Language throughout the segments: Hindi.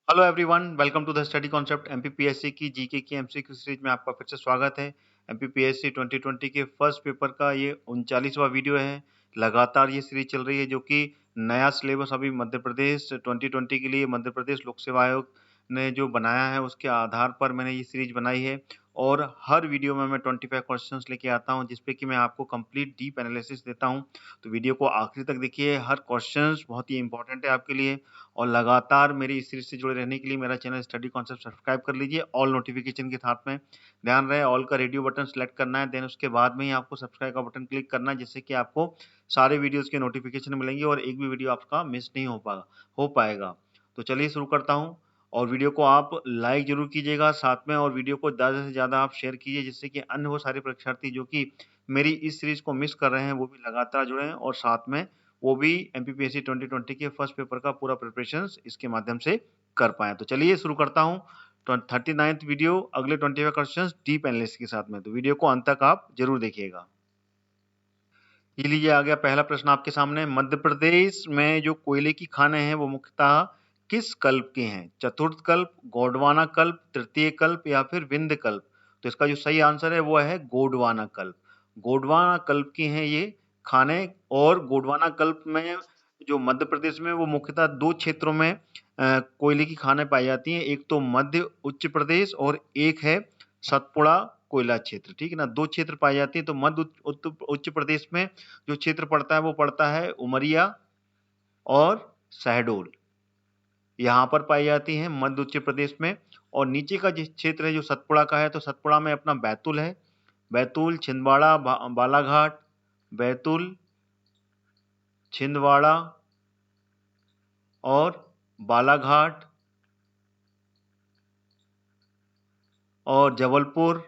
Hello everyone, welcome to the study concept MPPSC की जीके की एमसीक्यू सीरीज में आपका फिर से स्वागत है। एमपीपीएससी 2020 के फर्स्ट पेपर का ये 39वां वीडियो है। लगातार ये सीरीज चल रही है जो कि नया सिलेबस अभी मध्य प्रदेश 2020 के लिए मध्य प्रदेश लोक सेवा आयोग ने जो बनाया है उसके आधार पर मैंने ये सीरीज बनाई है। और हर वीडियो में मैं 25 क्वेश्चंस लेके आता हूँ जिसपे कि मैं आपको कंप्लीट डीप एनालिसिस देता हूँ। तो वीडियो को आखिरी तक देखिए, हर क्वेश्चंस बहुत ही इंपॉर्टेंट है आपके लिए। और लगातार मेरी इस सीरीज से जुड़े रहने के लिए मेरा चैनल स्टडी कॉन्सेप्ट सब्सक्राइब कर लीजिए, ऑल नोटिफिकेशन के साथ में। ध्यान रहे, ऑल का रेडियो बटन सेलेक्ट करना है, देन उसके बाद में ही आपको सब्सक्राइब का बटन क्लिक करना है, जिससे कि आपको सारे वीडियोस के नोटिफिकेशन मिलेंगे और एक भी वीडियो आपका मिस नहीं हो पाएगा। तो चलिए शुरू करता हूँ। और वीडियो को आप लाइक जरूर कीजिएगा साथ में, और वीडियो को ज़्यादा से ज़्यादा आप शेयर कीजिए, जिससे कि अन्य वो सारे परीक्षार्थी जो कि मेरी इस सीरीज को मिस कर रहे हैं वो भी लगातार जुड़े और साथ में वो भी एमपीपीएससी 2020 के फर्स्ट पेपर का पूरा प्रिपरेशन इसके माध्यम से कर पाए। तो चलिए शुरू करता हूँ 39th वीडियो, अगले 25 क्वेश्चंस डीप एनालिसिस के साथ में। तो वीडियो को अंत तक आप जरूर देखिएगा। ये लीजिए, आ गया पहला प्रश्न आपके सामने। मध्य प्रदेश में जो कोयले की खानें हैं वो मुख्यतः किस कल्प के हैं? चतुर्थ कल्प, गोंडवाना कल्प, तृतीय कल्प या फिर विंध्य कल्प? तो इसका जो सही आंसर है वो है गोंडवाना कल्प। गोंडवाना कल्प की हैं ये खानें। और गोंडवाना कल्प में जो मध्य प्रदेश में वो मुख्यतः दो क्षेत्रों में कोयले की खानें पाई जाती हैं। एक तो मध्य उच्च प्रदेश और एक है सतपुड़ा कोयला क्षेत्र। ठीक है ना, दो क्षेत्र पाई जाती है। तो मध्य उच्च प्रदेश में जो क्षेत्र पड़ता है वो पड़ता है उमरिया और शहडोल, यहाँ पर पाई जाती है मध्य उच्च प्रदेश में। और नीचे का जिस क्षेत्र है जो सतपुड़ा का है, तो सतपुड़ा में अपना बैतूल है। बैतूल, छिंदवाड़ा, बालाघाट, बैतूल, छिंदवाड़ा और बालाघाट और जबलपुर,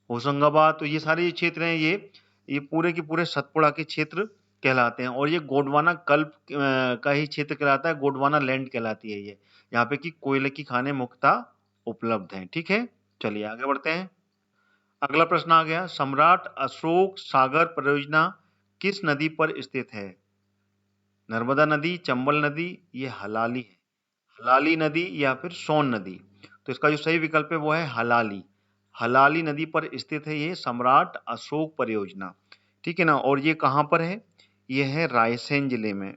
होशंगाबाद। तो ये सारे जो क्षेत्र हैं ये पूरे के पूरे सतपुड़ा के क्षेत्र कहलाते हैं। और ये गोंडवाना कल्प का ही क्षेत्र कहलाता है। गोंडवाना लैंड कहलाती है ये। यहाँ पे की कोयले की खानें मुख्यतः उपलब्ध हैं। ठीक है, चलिए आगे बढ़ते हैं। अगला प्रश्न आ गया, सम्राट अशोक सागर परियोजना किस नदी पर स्थित है? नर्मदा नदी, चंबल नदी, ये हलाली है। हलाली नदी या फिर सोन नदी? तो इसका जो सही विकल्प है वो है हलाली। हलाली नदी पर स्थित है ये सम्राट अशोक परियोजना। ठीक है ना, और ये कहाँ पर है? ये है रायसेन जिले में।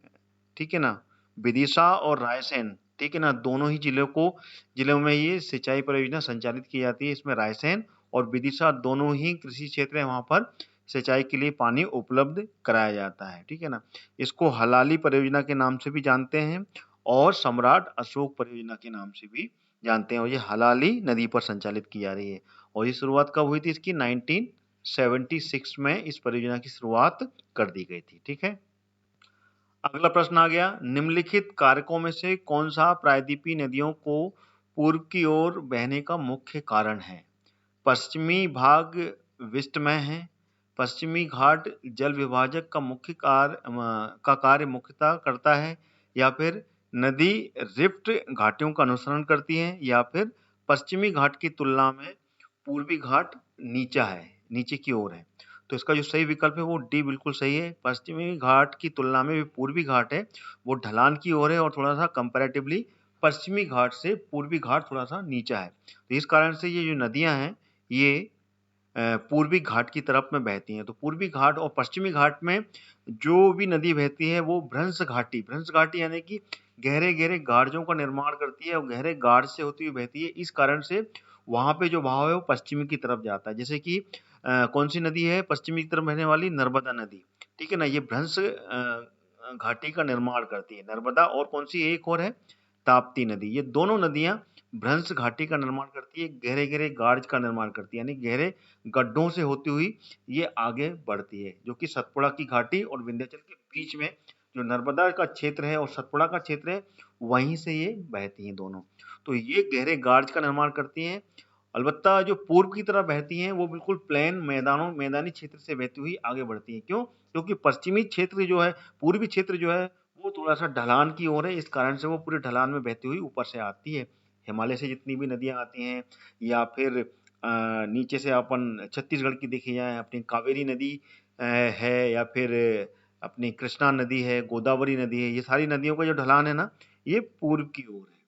ठीक है ना, विदिशा और रायसेन, ठीक है ना, दोनों ही जिलों में ये सिंचाई परियोजना संचालित की जाती है। इसमें रायसेन और विदिशा दोनों ही कृषि क्षेत्र है, वहां पर सिंचाई के लिए पानी उपलब्ध कराया जाता है। ठीक है ना, इसको हलाली परियोजना के नाम से भी जानते हैं और सम्राट अशोक परियोजना के नाम से भी जानते हैं। और ये हलाली नदी पर संचालित की जा रही है। और ये शुरुआत कब हुई थी इसकी? 1976 में इस परियोजना की शुरुआत कर दी गई थी। ठीक है, अगला प्रश्न आ गया, निम्नलिखित कारकों में से कौन सा प्रायद्वीपीय नदियों को पूर्व की ओर बहने का मुख्य कारण है? पश्चिमी भाग विष्टमय है, पश्चिमी घाट जल विभाजक का कार्य मुख्यतः करता है, या फिर नदी रिफ्ट घाटियों का अनुसरण करती है, या फिर पश्चिमी घाट की तुलना में पूर्वी घाट नीचे की ओर है? तो इसका जो सही विकल्प है वो डी बिल्कुल सही है। पश्चिमी घाट की तुलना में जो पूर्वी घाट है वो ढलान की ओर है और थोड़ा सा कंपैरेटिवली पश्चिमी घाट से पूर्वी घाट थोड़ा सा नीचा है। तो इस कारण से ये जो नदियां हैं ये पूर्वी घाट की तरफ में बहती हैं। तो पूर्वी घाट और पश्चिमी घाट में जो भी नदी बहती है वो भ्रंश घाटी यानी कि गहरे गहरे गार्जों का निर्माण करती है और गहरे गार्ज से होती हुई बहती है। इस कारण से वहां पे जो बहाव है वो पश्चिमी की तरफ जाता है। जैसे कि कौन सी नदी है पश्चिमी की तरफ बहने वाली? नर्मदा नदी। ठीक है ना, ये भ्रंश घाटी का निर्माण करती है नर्मदा। और कौन सी एक और है? ताप्ती नदी। ये दोनों नदियां भ्रंश घाटी का निर्माण करती है, गहरे गहरे गार्ज का निर्माण करती है, यानी गहरे गड्ढों से होती हुई ये आगे बढ़ती है, जो कि सतपुड़ा की घाटी और विंध्याचल के बीच में जो नर्मदा का क्षेत्र है और सतपुड़ा का क्षेत्र है वहीं से ये बहती हैं दोनों। तो ये गहरे गार्ज का निर्माण करती हैं। अलबत्ता जो पूर्व की तरफ बहती हैं वो बिल्कुल प्लेन मैदानी क्षेत्र से बहती हुई आगे बढ़ती हैं। क्यों? क्योंकि पश्चिमी क्षेत्र जो है, पूर्वी क्षेत्र जो है वो थोड़ा सा ढलान की ओर है। इस कारण से वो पूरे ढलान में बहती हुई ऊपर से आती है। हिमालय से जितनी भी नदियां आती हैं या फिर नीचे से अपन छत्तीसगढ़ की देखी जाए, अपनी कावेरी नदी है, या फिर अपनी कृष्णा नदी है, गोदावरी नदी है, ये सारी नदियों का जो ढलान है ना ये पूर्व की ओर है।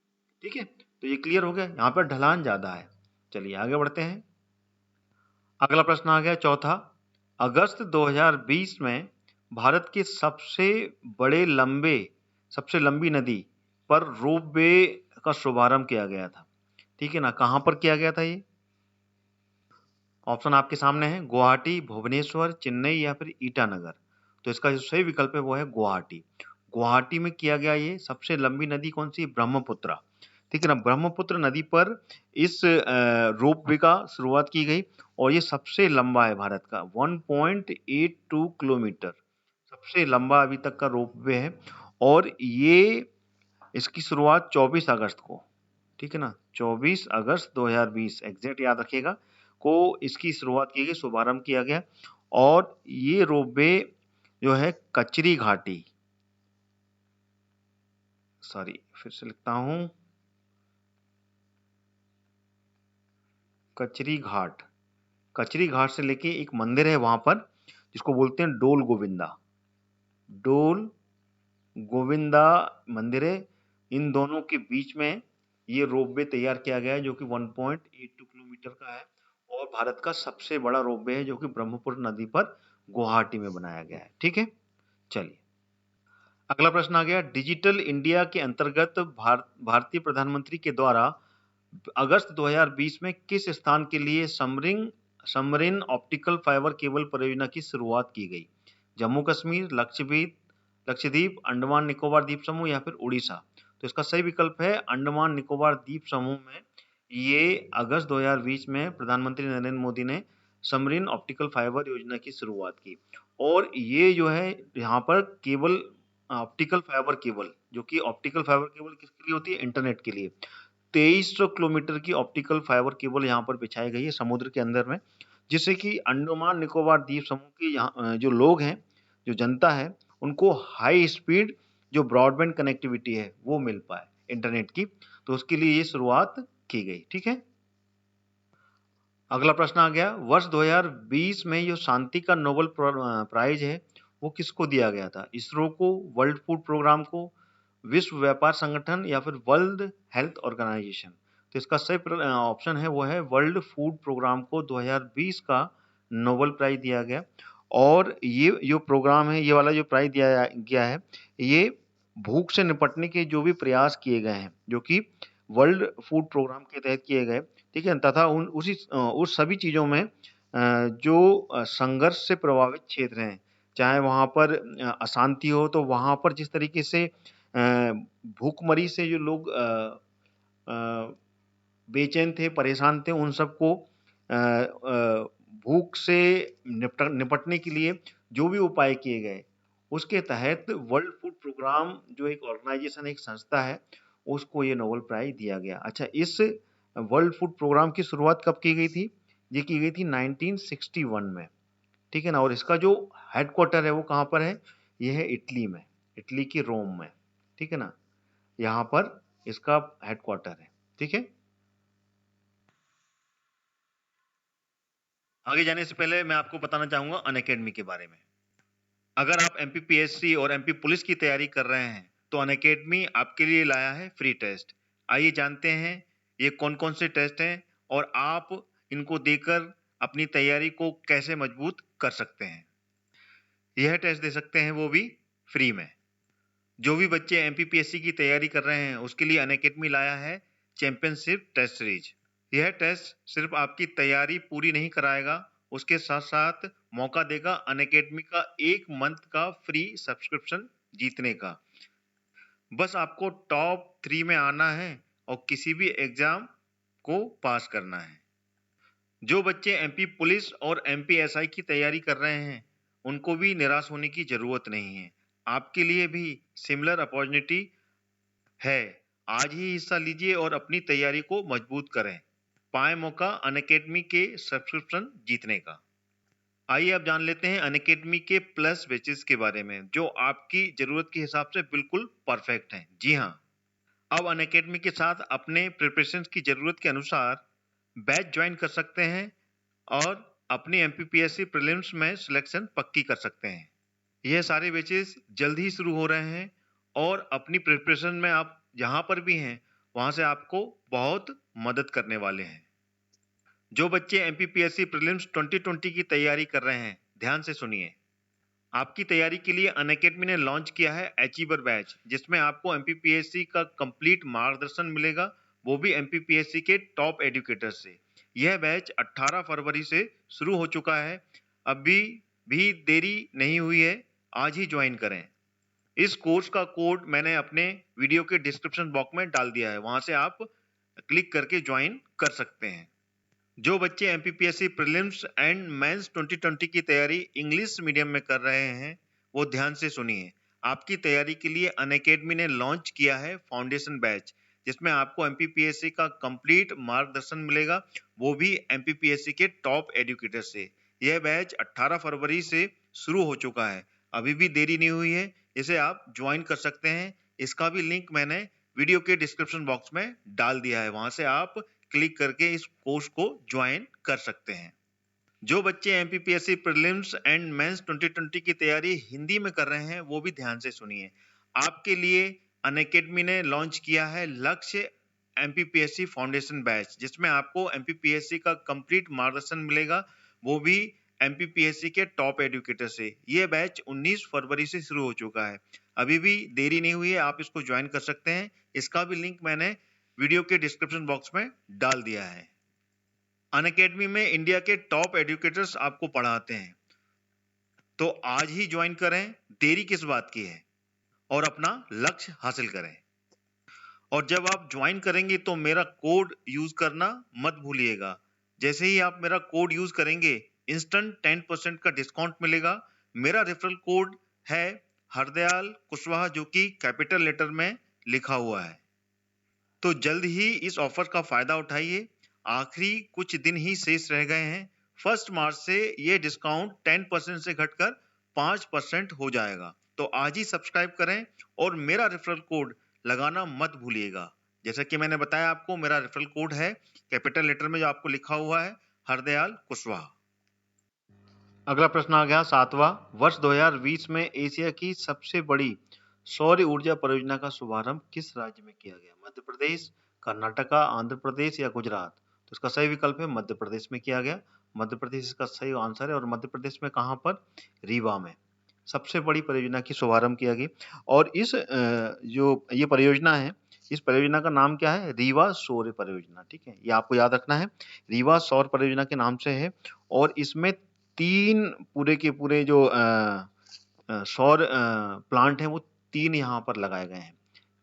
ठीक है, तो ये क्लियर हो गया, यहाँ पर ढलान ज्यादा है। चलिए आगे बढ़ते हैं। अगला प्रश्न आ गया चौथा। अगस्त 2020 में भारत के सबसे लंबी नदी पर रोपवे का शुभारंभ किया गया था। ठीक है ना, कहां पर किया गया था ये? ऑप्शन आपके सामने है, गुवाहाटी, भुवनेश्वर, चेन्नई या फिर ईटानगर। तो इसका जो सही विकल्प है वो है गुवाहाटी। गुवाहाटी में किया गया ये। सबसे लंबी नदी कौन सी? ब्रह्मपुत्र। ठीक है ना, ब्रह्मपुत्र नदी पर इस रोपवे का शुरुआत की गई और ये सबसे लंबा है भारत का, 1.82 किलोमीटर सबसे लंबा अभी तक का रोपवे है। और ये इसकी शुरुआत 24 अगस्त को, ठीक है ना, 24 अगस्त 2020 एग्जैक्ट याद रखिएगा, को इसकी शुरुआत की गई, शुभारंभ किया गया। और ये रोपवे जो है कचरी घाटी, सॉरी फिर से लिखता हूं, कचरी घाट से लेके एक मंदिर है वहां पर जिसको बोलते हैं डोल गोविंदा मंदिर है। इन दोनों के बीच में ये रोपवे तैयार किया गया है जो कि 1.82 किलोमीटर का है और भारत का सबसे बड़ा रोपवे है जो कि ब्रह्मपुत्र नदी पर गुवाहाटी में बनाया गया है। ठीक है, चलिए अगला प्रश्न आ गया। डिजिटल इंडिया के अंतर्गत भारतीय प्रधानमंत्री के द्वारा अगस्त 2020 में किस स्थान के लिए समरिन ऑप्टिकल फाइबर केबल परियोजना की शुरुआत की गई? जम्मू कश्मीर, लक्षद्वीप, अंडमान निकोबार द्वीप समूह या फिर उड़ीसा। तो इसका सही विकल्प है अंडमान निकोबार द्वीप समूह में। ये अगस्त 2020 में प्रधानमंत्री नरेंद्र मोदी ने समरिन ऑप्टिकल फाइबर योजना की शुरुआत की। और ये जो है यहाँ पर केबल, ऑप्टिकल फाइबर केबल, जो कि ऑप्टिकल फाइबर केबल किसके लिए होती है? इंटरनेट के लिए। 2300 किलोमीटर की ऑप्टिकल फाइबर केबल यहाँ पर बिछाई गई है समुद्र के अंदर में, जिससे कि अंडमान निकोबार द्वीप समूह की यहाँ जो लोग हैं, जो जनता है, उनको हाई स्पीड जो ब्रॉडबैंड कनेक्टिविटी है वो मिल पाए इंटरनेट की। तो उसके लिए ये शुरुआत की गई। ठीक है, अगला प्रश्न आ गया। वर्ष 2020 में जो शांति का नोबेल प्राइज है वो किसको दिया गया था? इसरो को, वर्ल्ड फूड प्रोग्राम को, विश्व व्यापार संगठन या फिर वर्ल्ड हेल्थ ऑर्गेनाइजेशन। तो इसका सही ऑप्शन है वो है वर्ल्ड फूड प्रोग्राम को 2020 का नोबेल प्राइज दिया गया। और ये जो प्रोग्राम है, ये वाला जो प्राइज दिया गया है, ये भूख से निपटने के जो भी प्रयास किए गए हैं जो कि वर्ल्ड फूड प्रोग्राम के तहत किए गए, ठीक है, तथा उस सभी चीजों में जो संघर्ष से प्रभावित क्षेत्र हैं, चाहे वहां पर अशांति हो, तो वहां पर जिस तरीके से भूखमरी से जो लोग बेचैन थे, परेशान थे, उन सबको भूख से निपटने के लिए जो भी उपाय किए गए, उसके तहत वर्ल्ड फूड प्रोग्राम जो एक ऑर्गेनाइजेशन, एक संस्था है, उसको ये नोबेल प्राइज दिया गया। अच्छा, इस वर्ल्ड फूड प्रोग्राम की शुरुआत कब की गई थी? ये की गई थी 1961 में। ठीक है ना, और इसका जो हेडक्वार्टर है वो कहाँ पर है? ये है इटली में, इटली की रोम में। ठीक है ना, यहाँ पर इसका हेडक्वार्टर है। ठीक है, आगे जाने से पहले मैं आपको बताना चाहूंगा अनअकैडमी के बारे में। अगर आप एमपीपीएससी और एमपी पुलिस की तैयारी कर रहे हैं तो अनअकैडमी आपके लिए लाया है फ्री टेस्ट। आइए जानते हैं ये कौन कौन से टेस्ट हैं और आप इनको देकर अपनी तैयारी को कैसे मजबूत कर सकते हैं। यह टेस्ट दे सकते हैं वो भी फ्री में। जो भी बच्चे एमपीपीएससी की तैयारी कर रहे हैं उसके लिए अनअकैडमी लाया है चैंपियनशिप टेस्ट सीरीज। यह टेस्ट सिर्फ आपकी तैयारी पूरी नहीं कराएगा, उसके साथ साथ मौका देगा अनअकैडमी का 1 मंथ का फ्री सब्सक्रिप्शन जीतने का। बस आपको टॉप 3 में आना है और किसी भी एग्जाम को पास करना है। जो बच्चे एमपी पुलिस और एमपीएसआई की तैयारी कर रहे हैं उनको भी निराश होने की जरूरत नहीं है। आपके लिए भी सिमिलर अपॉर्चुनिटी है। आज ही हिस्सा लीजिए और अपनी तैयारी को मजबूत करें। पाए मौका अनअकैडमी के सब्सक्रिप्शन जीतने का। आइए अब जान लेते हैं अनअकैडमी के प्लस बैचेस के बारे में जो आपकी जरूरत के हिसाब से बिल्कुल परफेक्ट हैं। जी हाँ, अब अनअकैडमी के साथ अपने प्रिपरेशन की जरूरत के अनुसार बैच ज्वाइन कर सकते हैं और अपनी एमपीपीएससी प्रीलिम्स में सिलेक्शन पक्की कर सकते हैं। यह सारे बैचेस जल्द ही शुरू हो रहे हैं और अपनी प्रिपरेशन में आप जहां पर भी हैं वहां से आपको बहुत मदद करने वाले हैं। जो बच्चे एमपीपीएससी प्रीलिम्स 2020 की तैयारी कर रहे हैं, ध्यान से सुनिए। आपकी तैयारी के लिए अनअकैडमी ने लॉन्च किया है अचीवर बैच, जिसमें आपको एमपीपीएससी का कंप्लीट मार्गदर्शन मिलेगा, वो भी एमपीपीएससी के टॉप एजुकेटर से। यह बैच 18 फरवरी से शुरू हो चुका है। अभी भी देरी नहीं हुई है, आज ही ज्वाइन करें। इस कोर्स का कोड मैंने अपने वीडियो के डिस्क्रिप्शन बॉक्स में डाल दिया है, वहां से आप क्लिक करके ज्वाइन कर सकते हैं। जो बच्चे एमपीपीएससी प्रीलिम्स एंड मेंस 2020 की तैयारी इंग्लिश मीडियम में कर रहे हैं, वो ध्यान से सुनिए। आपकी तैयारी के लिए अनअकैडमी ने लॉन्च किया है फाउंडेशन बैच, जिसमें आपको एमपीपीएससी का कंप्लीट मार्गदर्शन मिलेगा, वो भी एमपीपीएससी के टॉप एजुकेटर से। यह बैच 18 फरवरी से शुरू हो चुका है, अभी भी देरी नहीं हुई है, इसे आप ज्वाइन कर सकते हैं। इसका भी लिंक मैंने वीडियो के डिस्क्रिप्शन बॉक्स में डाल दिया है, वहां से आप क्लिक करके इस कोर्स को ज्वाइन कर सकते हैं। जो बच्चे एमपीपीएससी प्रीलिम्स एंड मेंस 2020 की तैयारी हिंदी में कर रहे हैं, वो भी ध्यान से सुनिए। आपके लिए अनअकैडमी ने लॉन्च किया है लक्ष्य एमपीपीएससी फाउंडेशन बैच, जिसमें आपको एमपीपीएससी का कंप्लीट मार्गदर्शन मिलेगा, वो भी एमपीपीएससी के टॉप एजुकेटर से। यह बैच 19 फरवरी से शुरू हो चुका है, अभी भी देरी नहीं हुई है, आप इसको ज्वाइन कर सकते हैं। इसका भी लिंक मैंने वीडियो के डिस्क्रिप्शन बॉक्स में डाल दिया है। अनअकैडमी में इंडिया के टॉप एजुकेटर्स आपको पढ़ाते हैं, तो आज ही ज्वाइन करें, देरी किस बात की है, और अपना लक्ष्य हासिल करें। और जब आप ज्वाइन करेंगे तो मेरा कोड यूज करना मत भूलिएगा। जैसे ही आप मेरा कोड यूज करेंगे, इंस्टेंट 10% का डिस्काउंट मिलेगा। मेरा रेफरल कोड है हरदयाल कुशवाहा, जो कि कैपिटल लेटर में लिखा हुआ है। तो जल्द ही इस ऑफर का फायदा उठाइए, आखिरी कुछ दिन ही शेष रह गए हैं। 1 मार्च से ये डिस्काउंट 10% से घटकर 5% हो जाएगा। तो आज ही सब्सक्राइब करें और मेरा रेफरल कोड लगाना मत भूलिएगा। जैसा कि मैंने बताया आपको, मेरा रेफरल कोड है कैपिटल लेटर में जो आपको लिखा हुआ है, हरदयाल कुशवाहा। अगला प्रश्न आ गया 7वां। वर्ष 2020 में एशिया की सबसे बड़ी सौर ऊर्जा परियोजना का शुभारंभ किस राज्य में किया गया? मध्य प्रदेश, कर्नाटका, आंध्र प्रदेश या गुजरात? तो इसका सही विकल्प है मध्य प्रदेश में किया गया। मध्य प्रदेश इसका सही आंसर है। और मध्य प्रदेश में कहां पर? रीवा में सबसे बड़ी परियोजना की शुभारंभ किया गया। और इस जो ये परियोजना है, इस परियोजना का नाम क्या है? रीवा सौर परियोजना। ठीक है, ये आपको याद रखना है, रीवा सौर परियोजना के नाम से है। और इसमें 3 पूरे के पूरे जो सौर प्लांट हैं, वो 3 यहाँ पर लगाए गए हैं।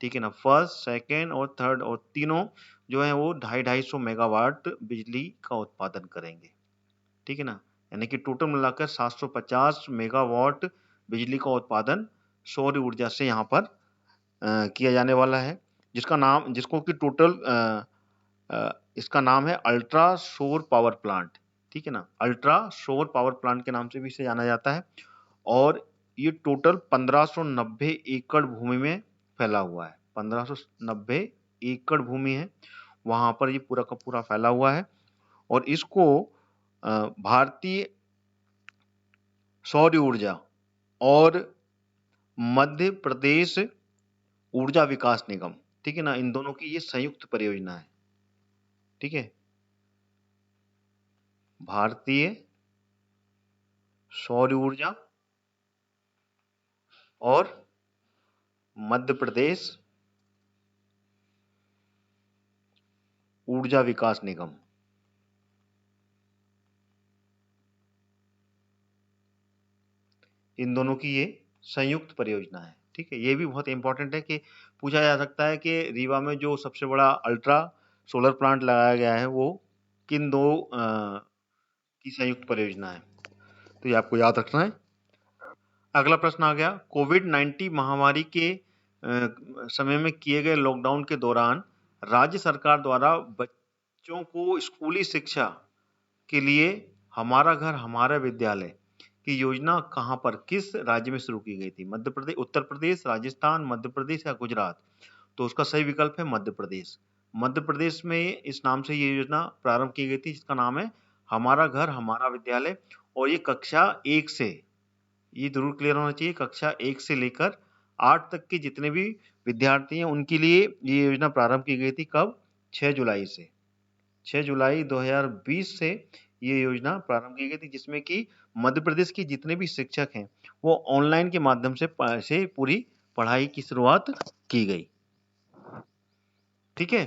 ठीक है ना, फर्स्ट, सेकेंड और थर्ड, और तीनों जो है वो 250-250 मेगावाट बिजली का उत्पादन करेंगे। ठीक है ना, यानी कि टोटल मिलाकर 750 मेगावाट बिजली का उत्पादन सौर ऊर्जा से यहाँ पर किया जाने वाला है, जिसको कि टोटल इसका नाम है अल्ट्रा सौर पावर प्लांट। ठीक है ना, अल्ट्रा सौर पावर प्लांट के नाम से भी इसे जाना जाता है। और ये टोटल 1590 एकड़ भूमि में फैला हुआ है। 1590 एकड़ भूमि है, वहां पर ये पूरा का पूरा फैला हुआ है। और इसको भारतीय सौर ऊर्जा और मध्य प्रदेश ऊर्जा विकास निगम, ठीक है ना, इन दोनों की ये संयुक्त परियोजना है। ठीक है, भारतीय सौर ऊर्जा और मध्य प्रदेश ऊर्जा विकास निगम, इन दोनों की ये संयुक्त परियोजना है। ठीक है, ये भी बहुत इंपॉर्टेंट है कि पूछा जा सकता है कि रीवा में जो सबसे बड़ा अल्ट्रा सोलर प्लांट लगाया गया है, वो किन दो की संयुक्त परियोजना है, तो ये आपको याद रखना है। अगला प्रश्न आ गया, कोविड-19 महामारी के समय में किए गए लॉकडाउन के दौरान राज्य सरकार द्वारा बच्चों को स्कूली शिक्षा के लिए हमारा घर हमारा विद्यालय की योजना कहां पर, किस राज्य में शुरू की गई थी? मध्य प्रदेश, उत्तर प्रदेश, राजस्थान, मध्य प्रदेश या गुजरात? तो उसका सही विकल्प है मध्य प्रदेश। मध्य प्रदेश में इस नाम से ये योजना प्रारंभ की गई थी, जिसका नाम है हमारा घर हमारा विद्यालय। और ये कक्षा 1 से, ये जरूर क्लियर होना चाहिए, कक्षा 1 से लेकर 8 तक के जितने भी विद्यार्थी हैं उनके लिए ये योजना प्रारंभ की गई थी। कब? 6 जुलाई से। 6 जुलाई 2020 से ये योजना प्रारंभ की गई थी, जिसमें कि मध्य प्रदेश के जितने भी शिक्षक हैं वो ऑनलाइन के माध्यम से पूरी पढ़ाई की शुरुआत की गई। ठीक है,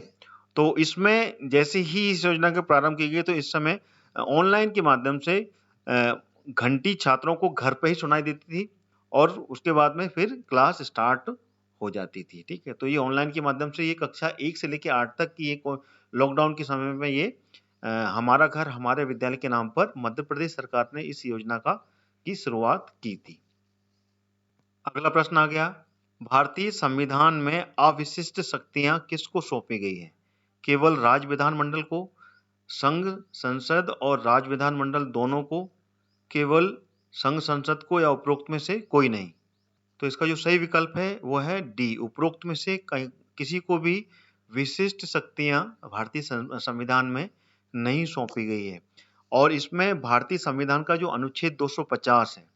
तो इसमें जैसे ही इस योजना के प्रारंभ की गई तो इस समय ऑनलाइन के माध्यम से घंटी छात्रों को घर पे ही सुनाई देती थी और उसके बाद में फिर क्लास स्टार्ट हो जाती थी। ठीक है, तो ये ऑनलाइन के माध्यम से ये कक्षा 1 से लेके 8 तक की एक लॉकडाउन के समय में ये हमारा घर हमारे विद्यालय के नाम पर मध्य प्रदेश सरकार ने इस योजना की शुरुआत की थी। अगला प्रश्न आ गया, भारतीय संविधान में अविशिष्ट शक्तियां किसको सौंपी गई है? केवल राज्य विधानमंडल को, संघ संसद और राज्य विधानमंडल दोनों को, केवल संघ संसद को, या उपरोक्त में से कोई नहीं? तो इसका जो सही विकल्प है वो है डी, उपरोक्त में से किसी को भी विशिष्ट शक्तियां भारतीय संविधान में नहीं सौंपी गई है। और इसमें भारतीय संविधान का जो अनुच्छेद 250 है,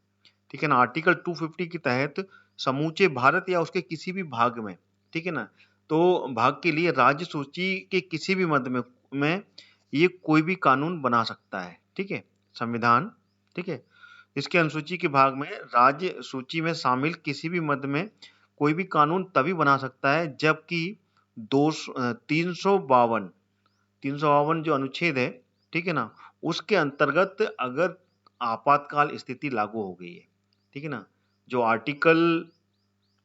ठीक है ना, आर्टिकल 250 के तहत समूचे भारत या उसके किसी भी भाग में, ठीक है ना, तो भाग के लिए राज्य सूची के किसी भी मद में ये कोई भी कानून बना सकता है। ठीक है, संविधान, ठीक है, इसके अनुसूची के भाग में राज्य सूची में शामिल किसी भी मद में कोई भी कानून तभी बना सकता है जबकि 352 जो अनुच्छेद है, ठीक है ना, उसके अंतर्गत अगर आपातकाल स्थिति लागू हो गई है। ठीक है ना, जो आर्टिकल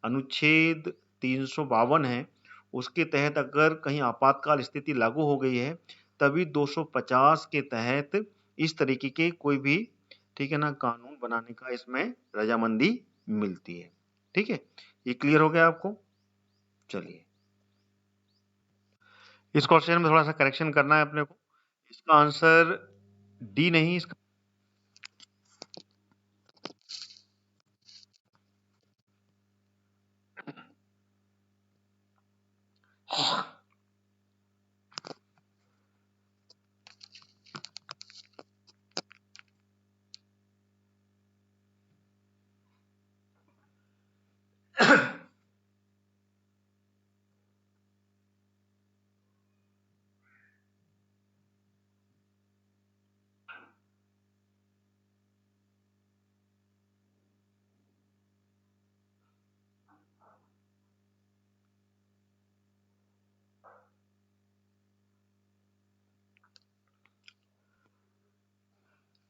अनुच्छेद 352 है उसके तहत अगर कहीं आपातकाल स्थिति लागू हो गई है तभी 250 के तहत इस तरीके के कोई भी, ठीक है ना, कानून बनाने का इसमें रजामंदी मिलती है। ठीक है, ये क्लियर हो गया आपको? चलिए, इस क्वेश्चन में थोड़ा सा करेक्शन करना है अपने को। इसका आंसर डी नहीं, इसका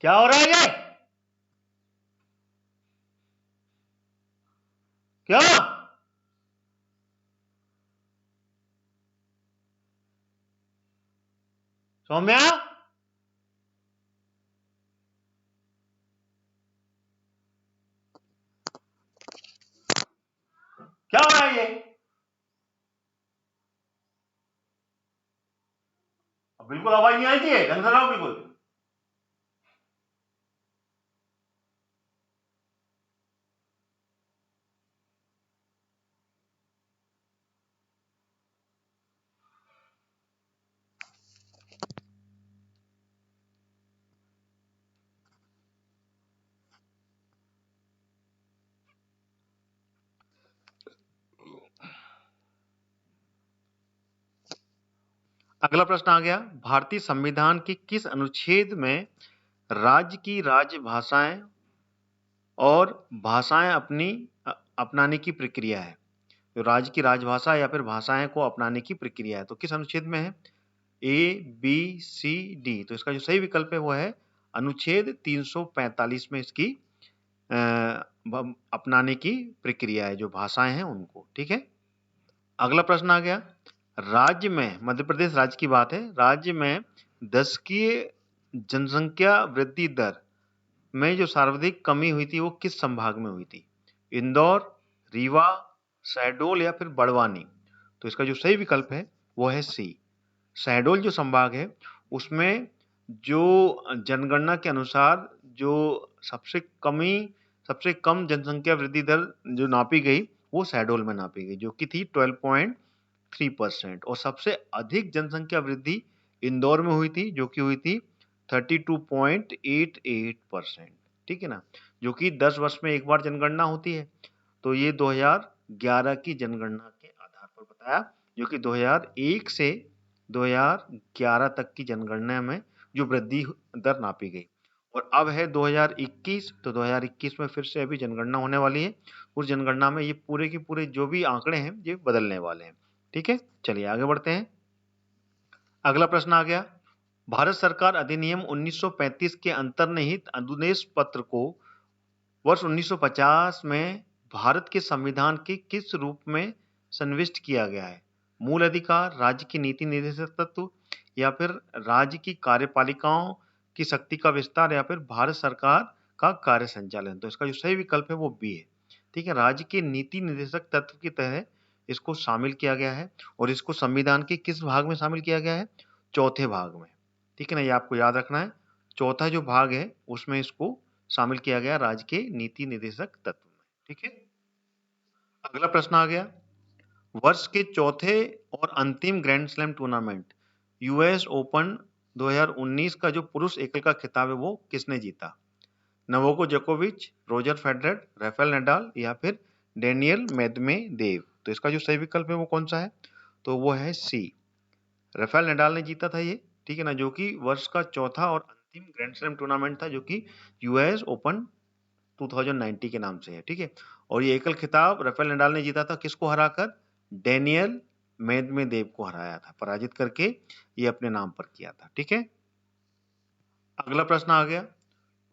क्या हो रहा है ये? क्या सौम्या, क्या हो रहा है ये? बिल्कुल आवाज नहीं आई थी, ढंग से रहो बिल्कुल। अगला प्रश्न आ गया, भारतीय संविधान के किस अनुच्छेद में राज्य की राजभाषाएं और भाषाएं अपनाने की प्रक्रिया है? तो राज्य की राजभाषा या फिर भाषाएं को अपनाने की प्रक्रिया है, तो किस अनुच्छेद में है? ए, बी, सी, डी। तो इसका जो सही विकल्प है वो है अनुच्छेद 345 में इसकी अपनाने की प्रक्रिया है, जो भाषाएं हैं उनको। ठीक है, अगला प्रश्न आ गया, राज्य में, मध्य प्रदेश राज्य की बात है, राज्य में दशकीय जनसंख्या वृद्धि दर में जो सर्वाधिक कमी हुई थी वो किस संभाग में हुई थी? इंदौर, रीवा, शहडोल या फिर बड़वानी? तो इसका जो सही विकल्प है वो है सी, शहडोल जो संभाग है उसमें जो जनगणना के अनुसार जो सबसे कम जनसंख्या वृद्धि दर जो नापी गई वो शहडोल में नापी गई, जो कि थी 12.3%, और सबसे अधिक जनसंख्या वृद्धि इंदौर में हुई थी, जो कि हुई थी 32.88%। ठीक है ना, जो कि 10 वर्ष में एक बार जनगणना होती है, तो ये 2011 की जनगणना के आधार पर बताया, जो कि 2001 से 2011 तक की जनगणना में जो वृद्धि दर नापी गई। और अब है 2021, तो 2021 में फिर से अभी जनगणना होने वाली है। उस जनगणना में ये पूरे के पूरे जो भी आंकड़े हैं ये बदलने वाले हैं। ठीक है, चलिए आगे बढ़ते हैं। अगला प्रश्न आ गया, भारत सरकार अधिनियम 1935 के अंतर्निहित अनुदेश पत्र को वर्ष 1950 में भारत के संविधान के किस रूप में संविष्ट किया गया है? मूल अधिकार, राज्य की नीति निर्देशक तत्व, या फिर राज्य की कार्यपालिकाओं की शक्ति का विस्तार, या फिर भारत सरकार का कार्य संचालन। तो इसका जो सही विकल्प है वो बी है। ठीक है, राज्य के नीति निर्देशक तत्व की तरह इसको शामिल किया गया है, और इसको संविधान के किस भाग में शामिल किया गया है? चौथे भाग में। ठीक है ना, ये आपको याद रखना है। चौथा जो भाग है उसमें इसको शामिल किया गया राज्य के नीति निर्देशक तत्व में। ठीक है, अगला प्रश्न आ गया, वर्ष के चौथे और अंतिम grand slam tournament US open 2019 का जो पुरुष एकल का खिताब है वो किसने जीता? नवोको जोकोविच, रोजर फेडरर, राफेल नडाल, या फिर डेनियल मेदवेदेव। तो इसका जो सही विकल्प है वो कौन सा है? तो वो है सी, राफेल नडाल ने जीता था ये। ठीक है ना, जो कि वर्ष का चौथा और अंतिम ग्रैंड स्लैम टूर्नामेंट था, जो कि यूएस ओपन 2090 के नाम से है। ठीक है, और ये एकल खिताब राफेल नडाल ने जीता था, किसको हराकर? डेनियल मेदवेदेव को हराया था, पराजित करके ये अपने नाम पर किया था। ठीक है, अगला प्रश्न आ गया,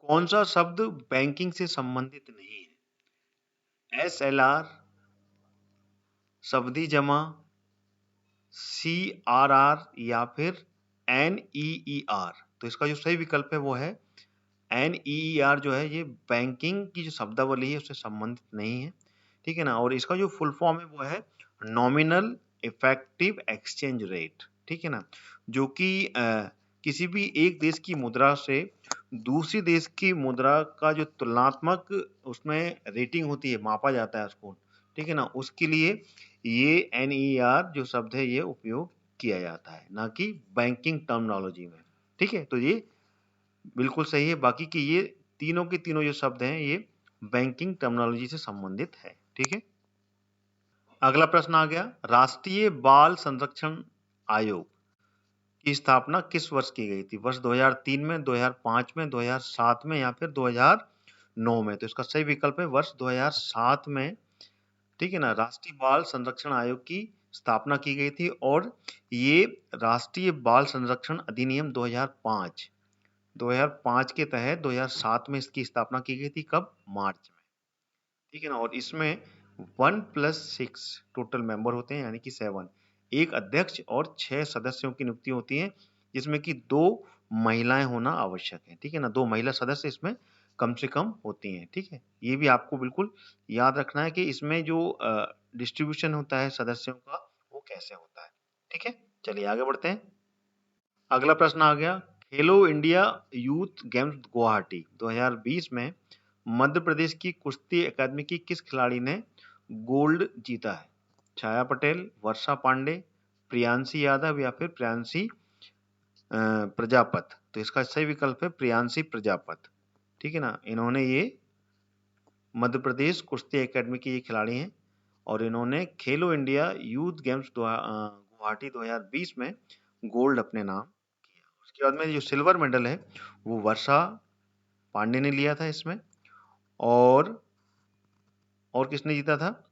कौन सा शब्द बैंकिंग से संबंधित नहीं है? एसएलआर, सावधि जमा, सीआरआर, या फिर एनईईआर। तो इसका जो सही विकल्प है वो है एनईईआर। जो है ये बैंकिंग की जो शब्दावली है उससे संबंधित नहीं है। ठीक है ना, और इसका जो फुल फॉर्म है वो है नॉमिनल इफेक्टिव एक्सचेंज रेट। ठीक है ना, जो कि किसी भी एक देश की मुद्रा से दूसरी देश की मुद्रा का जो तुलनात्मक उसमें रेटिंग होती है, मापा जाता है उसको। ठीक है ना, उसके लिए ये एनईआर जो शब्द है ये उपयोग किया जाता है, ना कि बैंकिंग टर्मिनोलॉजी में। ठीक है, तो ये बिल्कुल सही है। बाकी के ये तीनों के तीनों जो शब्द हैं ये बैंकिंग टर्मिनोलॉजी से संबंधित है। ठीक है, अगला प्रश्न आ गया, राष्ट्रीय बाल संरक्षण आयोग की स्थापना किस वर्ष की गई थी? वर्ष 2003 में, 2005 में, 2007 में, या फिर 2009 में। तो इसका सही विकल्प है वर्ष 2007 में। ठीक है ना, राष्ट्रीय बाल संरक्षण आयोग की स्थापना की गई थी, और ये राष्ट्रीय बाल संरक्षण अधिनियम 2005 के तहत 2007 में इसकी स्थापना की गई थी। कब? मार्च में। ठीक है ना, और इसमें 1+6 टोटल मेंबर होते हैं, यानी कि 7। एक अध्यक्ष और 6 सदस्यों की नियुक्ति होती है, जिसमें कि 2 महिलाएं होना आवश्यक है। ठीक है ना, 2 महिला सदस्य इसमें कम से कम होती हैं। ठीक है, ये भी आपको बिल्कुल याद रखना है कि इसमें जो डिस्ट्रीब्यूशन होता है सदस्यों का वो कैसे होता है। ठीक है, चलिए आगे बढ़ते हैं। अगला प्रश्न आ गया, खेलो इंडिया यूथ गेम्स गुवाहाटी 2020 में मध्य प्रदेश की कुश्ती अकादमी की किस खिलाड़ी ने गोल्ड जीता है? छाया पटेल, वर्षा पांडे, प्रियांशी यादव, या फिर प्रियांशी प्रजापत। तो इसका सही विकल्प है प्रियांशी प्रजापत। ठीक है ना, इन्होंने ये मध्य प्रदेश कुश्ती अकादमी के ये खिलाड़ी हैं, और इन्होंने खेलो इंडिया यूथ गेम्स गुवाहाटी 2020 में गोल्ड अपने नाम किया। उसके बाद में जो सिल्वर मेडल है वो वर्षा पांडे ने लिया था इसमें, और किसने जीता था?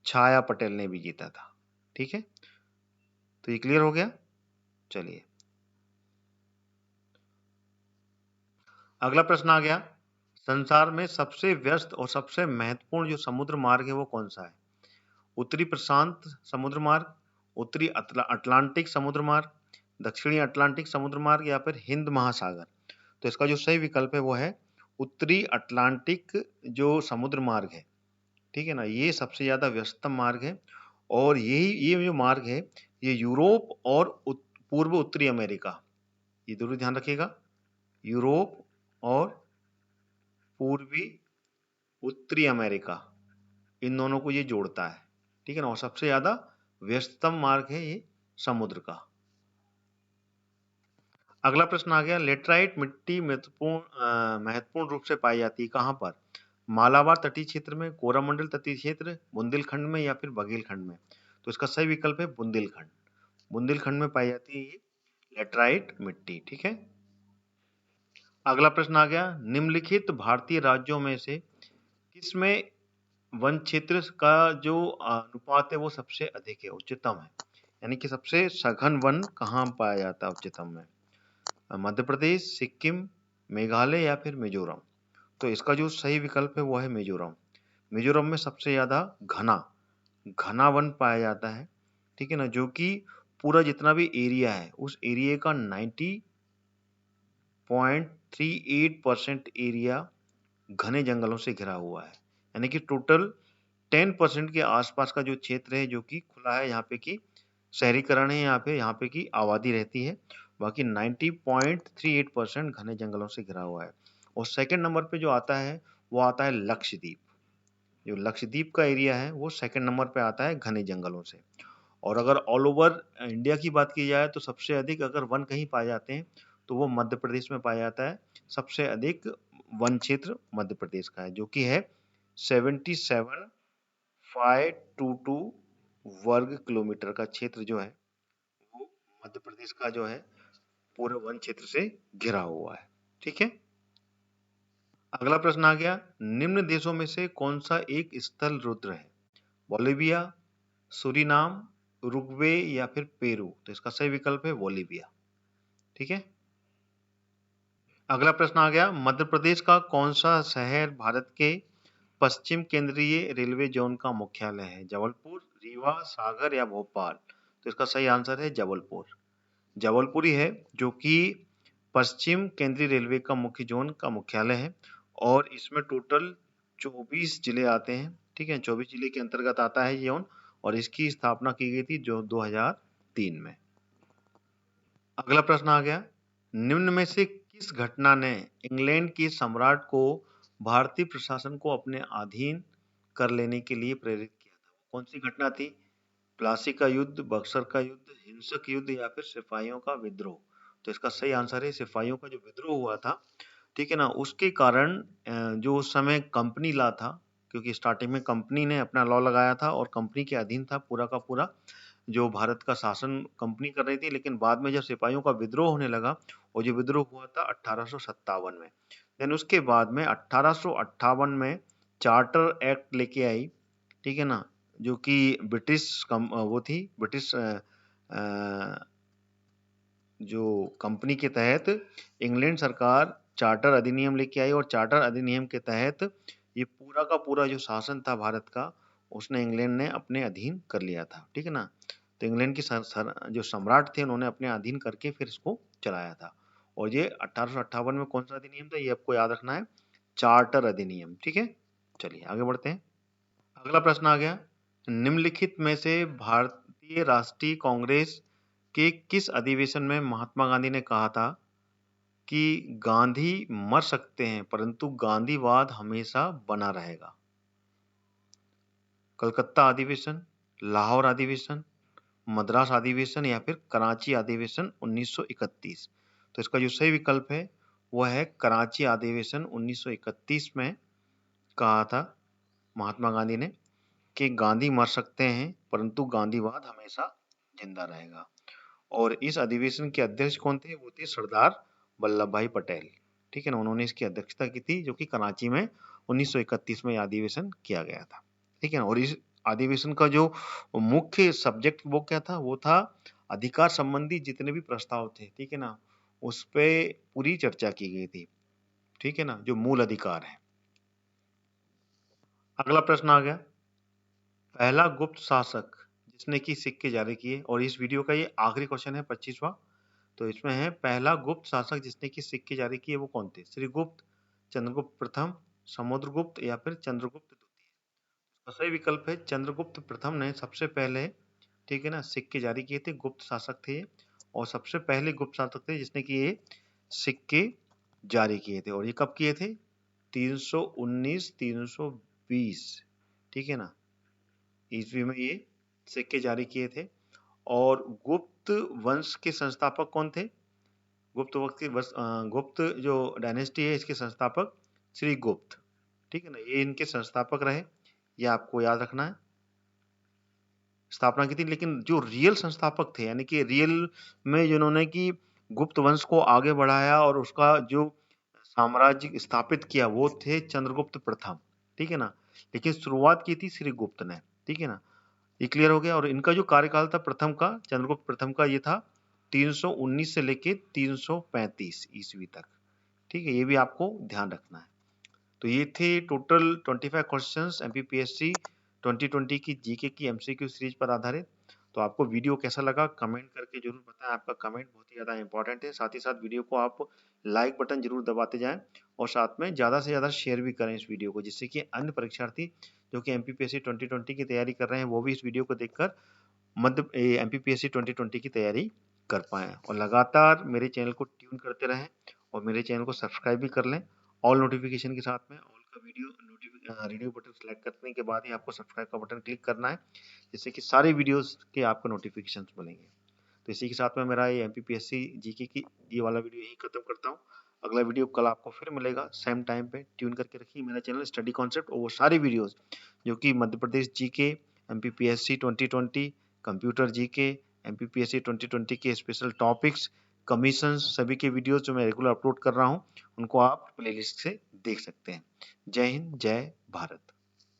छाया पटेल ने भी जीता था। ठीक है, तो ये क्लियर हो गया। चलिए अगला प्रश्न आ गया, संसार में सबसे व्यस्त और सबसे महत्वपूर्ण जो समुद्र मार्ग है वो कौन सा है? उत्तरी प्रशांत समुद्र मार्ग, उत्तरी अटलांटिक समुद्र मार्ग, दक्षिणी अटलांटिक समुद्र मार्ग, या फिर हिंद महासागर। तो इसका जो सही विकल्प है वो है उत्तरी अटलांटिक जो समुद्र मार्ग है। ठीक है ना, ये सबसे ज्यादा व्यस्तम मार्ग है, और ये जो मार्ग है ये यूरोप और पूर्व उत्तरी अमेरिका, ये जरूर ध्यान रखिएगा, यूरोप और पूर्वी उत्तरी अमेरिका, इन दोनों को ये जोड़ता है। ठीक है ना, और सबसे ज्यादा व्यस्तम मार्ग है ये समुद्र का। अगला प्रश्न आ गया, लेटराइट मिट्टी महत्वपूर्ण रूप से पाई जाती है कहाँ पर? मालाबार तटीय क्षेत्र में, कोरामंडल तटीय क्षेत्र, बुंदेलखंड में या फिर बघेलखंड में? तो इसका सही विकल्प है बुंदेलखंड। बुंदेलखंड में पाई जाती है ये लेटराइट मिट्टी। ठीक है। अगला प्रश्न आ गया, निम्नलिखित भारतीय राज्यों में से किसमें वन क्षेत्र का जो अनुपात है वो सबसे अधिक है, उच्चतम है? यानी कि सबसे सघन वन कहाँ पाया जाता है उच्चतम में? मध्य प्रदेश, सिक्किम, मेघालय या फिर मिजोरम? तो इसका जो सही विकल्प है वो है मिजोरम। मिजोरम में सबसे ज्यादा घना घना वन पाया जाता है। ठीक है ना, जो कि पूरा जितना भी एरिया है उस एरिया का 90.38% एरिया घने जंगलों से घिरा हुआ है। यानी कि टोटल 10% के आसपास का जो क्षेत्र है जो कि खुला है, यहाँ पे की शहरीकरण है, यहाँ पे की आबादी रहती है। बाकी 90.38% घने जंगलों से घिरा हुआ है। और सेकंड नंबर पे जो आता है वो आता है लक्षद्वीप। जो लक्षद्वीप का एरिया है वो सेकंड नंबर पे आता है घने जंगलों से। और अगर ऑल ओवर इंडिया की बात की जाए तो सबसे अधिक अगर वन कहीं पाए जाते हैं तो वो मध्य प्रदेश में पाया जाता है। सबसे अधिक वन क्षेत्र मध्य प्रदेश का है, जो कि है 77,522 वर्ग किलोमीटर का क्षेत्र जो है वो मध्य प्रदेश का जो है पूरे वन क्षेत्र से घिरा हुआ है। ठीक है। अगला प्रश्न आ गया, निम्न देशों में से कौन सा एक स्थल रुद्र है? बोलिविया, सूरीनाम, उरुग्वे या फिर पेरू? तो इसका सही विकल्प है बोलिविया। ठीक है। अगला प्रश्न आ गया, मध्य प्रदेश का कौन सा शहर भारत के पश्चिम केंद्रीय रेलवे जोन का मुख्यालय है? जबलपुर, रीवा, सागर या भोपाल? तो इसका सही आंसर है जबलपुर। जबलपुर ही है जो कि पश्चिम केंद्रीय रेलवे का मुख्य जोन का मुख्यालय है। और इसमें टोटल 24 जिले आते हैं। ठीक है, 24 जिले के अंतर्गत आता है ये जोन। और इसकी स्थापना की गई थी जो 2003 में। अगला प्रश्न आ गया, निम्न में से किस घटना ने इंग्लैंड के सम्राट को भारतीय प्रशासन को अपने अधीन कर लेने के लिए प्रेरित किया था? कौन सी घटना थी? प्लासी का युद्ध, बक्सर का युद्ध, हिंसक युद्ध या फिर सिपाहियों का विद्रोह? तो इसका सही आंसर है सिपाहियों का जो विद्रोह हुआ था। ठीक है ना, उसके कारण जो उस समय कंपनी लॉ था, क्योंकि स्टार्टिंग में कंपनी ने अपना लॉ लगाया था और कंपनी के अधीन था पूरा का पूरा जो भारत का शासन कंपनी कर रही थी। लेकिन बाद में जब सिपाहियों का विद्रोह होने लगा, और जो विद्रोह हुआ था 1857 में, देन उसके बाद में 1858 में चार्टर एक्ट लेके आई। ठीक है ना, जो कि वो थी ब्रिटिश जो कंपनी के तहत इंग्लैंड सरकार चार्टर अधिनियम लेके आई। और चार्टर अधिनियम के तहत ये पूरा का पूरा जो शासन था भारत का, उसने इंग्लैंड ने अपने अधीन कर लिया था। ठीक है ना, तो इंग्लैंड के जो सम्राट थे उन्होंने अपने अधीन करके फिर इसको चलाया था। और ये 1858 में कौन सा अधिनियम था ये आपको याद रखना है, चार्टर अधिनियम। ठीक है, चलिए आगे बढ़ते हैं। अगला प्रश्न आ गया, निम्नलिखित में से भारतीय राष्ट्रीय कांग्रेस के किस अधिवेशन में महात्मा गांधी ने कहा था कि गांधी मर सकते हैं परंतु गांधीवाद हमेशा बना रहेगा? कलकत्ता अधिवेशन, लाहौर अधिवेशन, मद्रास अधिवेशन या फिर कराची अधिवेशन 1931? तो इसका जो सही विकल्प है वह है कराची अधिवेशन 1931 में कहा था महात्मा गांधी ने कि गांधी मर सकते हैं परंतु गांधीवाद हमेशा जिंदा रहेगा। और इस अधिवेशन के अध्यक्ष कौन थे? वो थे सरदार वल्लभ भाई पटेल। ठीक है ना, उन्होंने इसकी अध्यक्षता की थी, जो कि कराची में 1931 में अधिवेशन किया गया था। ठीक है ना, और इस अधिवेशन का जो मुख्य सब्जेक्ट वो क्या था? वो था अधिकार संबंधी जितने भी प्रस्ताव थे, ठीक है ना, उस पे पूरी चर्चा की गई थी। ठीक है ना, जो मूल अधिकार है। अगला प्रश्न आ गया, पहला गुप्त शासक जिसने की सिक्के जारी किए, और इस वीडियो का ये आखिरी क्वेश्चन है 25वां। तो इसमें है, पहला गुप्त शासक जिसने की सिक्के जारी किए वो कौन थे? श्रीगुप्त, चंद्रगुप्त प्रथम, समुद्रगुप्त या फिर चंद्रगुप्त द्वितीय? तो सही विकल्प है चंद्रगुप्त प्रथम ने सबसे पहले, ठीक है ना, सिक्के जारी किए थे। गुप्त शासक थे ये, और सबसे पहले गुप्त शासक थे जिसने कि ये सिक्के जारी किए थे। और ये कब किए थे? 319 320, ठीक है ना, ईस्वी में ये सिक्के जारी किए थे। और गुप्त वंश के संस्थापक कौन थे? गुप्त वक्त के गुप्त जो डायनेस्टी है इसके संस्थापक श्री गुप्त, ठीक है ना, ये इनके संस्थापक रहे, ये आपको याद रखना है। स्थापना की थी, लेकिन जो रियल संस्थापक थे यानी कि रियल में जिन्होंने कि गुप्त वंश को आगे बढ़ाया और उसका जो साम्राज्य स्थापित किया वो थे चंद्रगुप्त प्रथम, ठीक है ना, लेकिन शुरुआत की थी श्री गुप्त ने, ठीक है ना। ये क्लियर हो गया। और इनका जो कार्यकाल था प्रथम का, चंद्रगुप्त प्रथम का, ये था 319 से लेके 335 ईस्वी तक, ठीक है, ये भी आपको ध्यान रखना है। तो ये थे टोटल 25 क्वेश्चंस एमपीपीएससी 2020 की जीके की एमसीक्यू सीरीज पर आधारित। तो आपको वीडियो कैसा लगा कमेंट करके जरूर बताएं, आपका कमेंट बहुत ही ज़्यादा इंपॉर्टेंट है। साथ ही साथ वीडियो को आप लाइक बटन जरूर दबाते जाएं और साथ में ज़्यादा से ज़्यादा शेयर भी करें इस वीडियो को, जिससे कि अन्य परीक्षार्थी जो कि एमपीपीएससी 2020 की तैयारी कर रहे हैं वो भी इस वीडियो को देखकर एमपीपीएससी 2020 की तैयारी कर पाएं। और लगातार मेरे चैनल को ट्यून करते रहें और मेरे चैनल को सब्सक्राइब भी कर लें ऑल नोटिफिकेशन के साथ में। ऑल का रेडियो बटन सेलेक्ट करने के बाद ही आपको सब्सक्राइब का बटन क्लिक करना है, जिससे कि सारे वीडियोस के आपको नोटिफिकेशन मिलेंगे। तो इसी के साथ में मेरा ये एमपीपीएससी जीके की ये वाला वीडियो यही खत्म करता हूँ। अगला वीडियो कल आपको फिर मिलेगा सेम टाइम पे। ट्यून करके रखिए मेरा चैनल स्टडी कॉन्सेप्ट और वो सारे वीडियोस जो कि Madhya Pradesh GK, MPPSC 2020, computer GK, MPPSC 2020 के स्पेशल टॉपिक्स, कमीशन, सभी के वीडियोस जो मैं रेगुलर अपलोड कर रहा हूँ उनको आप प्लेलिस्ट से देख सकते हैं। जय हिंद, जय भारत।